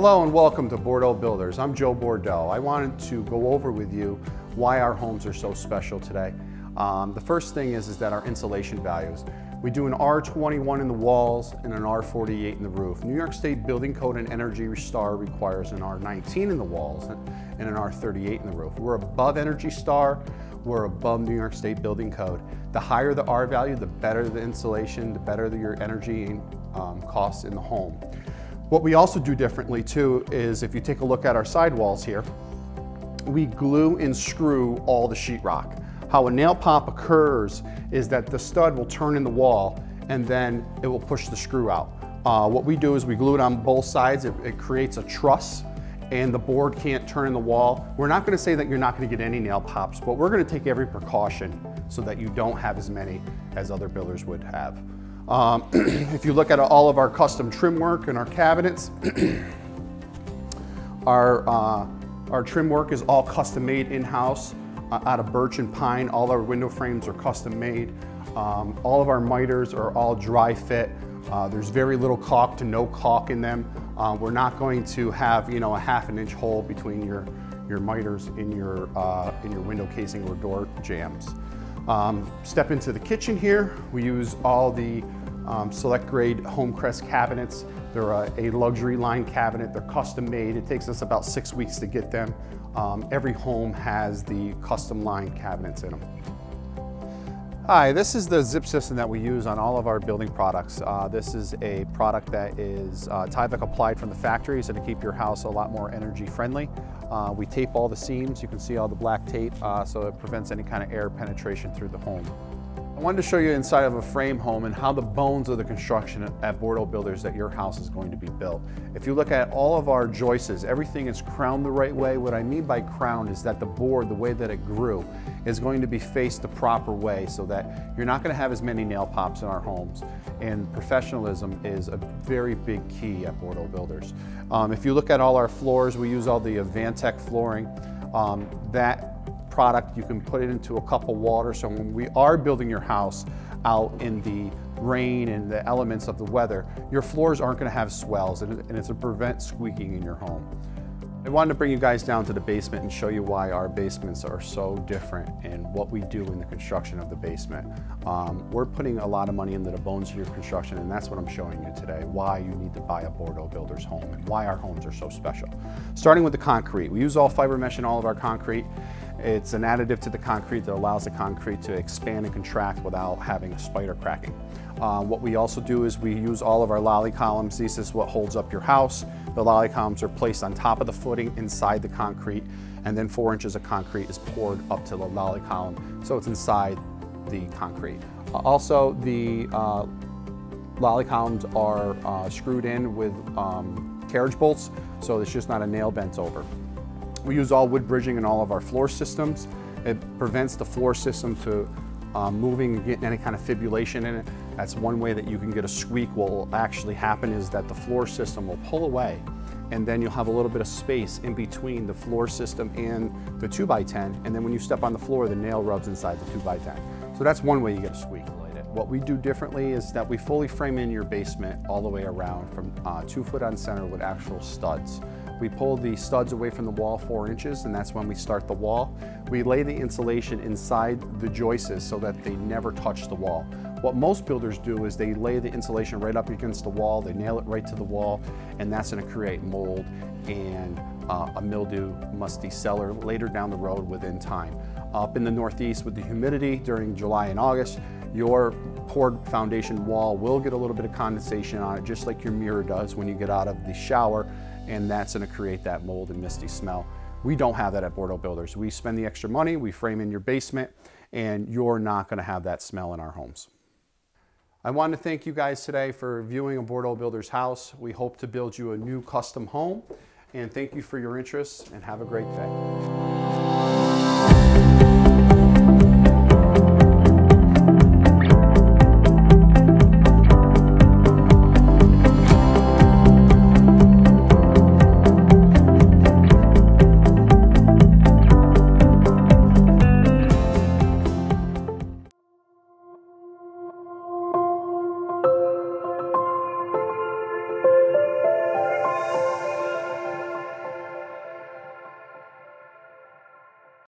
Hello and welcome to Bordeau Builders. I'm Joe Bordeau. I wanted to go over with you why our homes are so special today. The first thing is that our insulation values. We do an R21 in the walls and an R48 in the roof. New York State Building Code and Energy Star requires an R19 in the walls and an R38 in the roof. We're above Energy Star, we're above New York State Building Code. The higher the R value, the better the insulation, the better your energy costs in the home. What we also do differently too is if you take a look at our sidewalls here, we glue and screw all the sheetrock. How a nail pop occurs is that the stud will turn in the wall and then it will push the screw out. What we do is we glue it on both sides. It creates a truss and the board can't turn in the wall. We're not going to say that you're not going to get any nail pops, but we're going to take every precaution so that you don't have as many as other builders would have. If you look at all of our custom trim work and our cabinets, our trim work is all custom made in-house out of birch and pine. All our window frames are custom made. All of our miters are all dry fit. There's very little caulk to no caulk in them. We're not going to have, a ½ inch hole between your miters in your window casing or door jambs. Step into the kitchen here. We use all the select grade Homecrest cabinets. They're a luxury line cabinet. They're custom made. It takes us about 6 weeks to get them. Every home has the custom line cabinets in them. Hi, this is the zip system that we use on all of our building products. This is a product that is Tyvek applied from the factory, so to keep your house a lot more energy friendly. We tape all the seams. You can see all the black tape, so it prevents any kind of air penetration through the home. I wanted to show you inside of a frame home and how the bones of the construction at Bordeau Builders that your house is going to be built. If you look at all of our joists, everything is crowned the right way. What I mean by crowned is that the board, the way that it grew, is going to be faced the proper way so that you're not going to have as many nail pops in our homes. And professionalism is a very big key at Bordeaux Builders. If you look at all our floors, we use all the Avantech flooring. That product, you can put it into a cup of water, so when we are building your house out in the rain and the elements of the weather, your floors aren't going to have swells, and it's to prevent squeaking in your home. I wanted to bring you guys down to the basement and show you why our basements are so different and what we do in the construction of the basement. We're putting a lot of money into the bones of your construction, and that's what I'm showing you today, why you need to buy a Bordeaux Builders home and why our homes are so special. Starting with the concrete. We use all fiber mesh in all of our concrete. It's an additive to the concrete that allows the concrete to expand and contract without having a spider cracking. What we also do is we use all of our lolly columns. This is what holds up your house. The lolly columns are placed on top of the footing inside the concrete, and then 4 inches of concrete is poured up to the lolly column, so it's inside the concrete. Also, the lolly columns are screwed in with carriage bolts, so it's just not a nail bent over. We use all wood bridging in all of our floor systems. It prevents the floor system to moving and getting any kind of fibrillation in it. That's one way that you can get a squeak. What will actually happen is that the floor system will pull away, and then you'll have a little bit of space in between the floor system and the 2x10, and then when you step on the floor, the nail rubs inside the 2x10. So that's one way you get a squeak. What we do differently is that we fully frame in your basement all the way around from 2 foot on center with actual studs. We pull the studs away from the wall 4 inches, and that's when we start the wall. We lay the insulation inside the joists so that they never touch the wall. What most builders do is they lay the insulation right up against the wall, they nail it right to the wall, and that's going to create mold and a mildew, musty cellar later down the road within time. Up in the Northeast with the humidity during July and August, your poured foundation wall will get a little bit of condensation on it, just like your mirror does when you get out of the shower, and that's going to create that mold and misty smell. We don't have that at Bordeaux Builders. We spend the extra money, we frame in your basement, and you're not going to have that smell in our homes. I want to thank you guys today for viewing a Bordeaux Builders house. We hope to build you a new custom home, and thank you for your interest, and have a great day.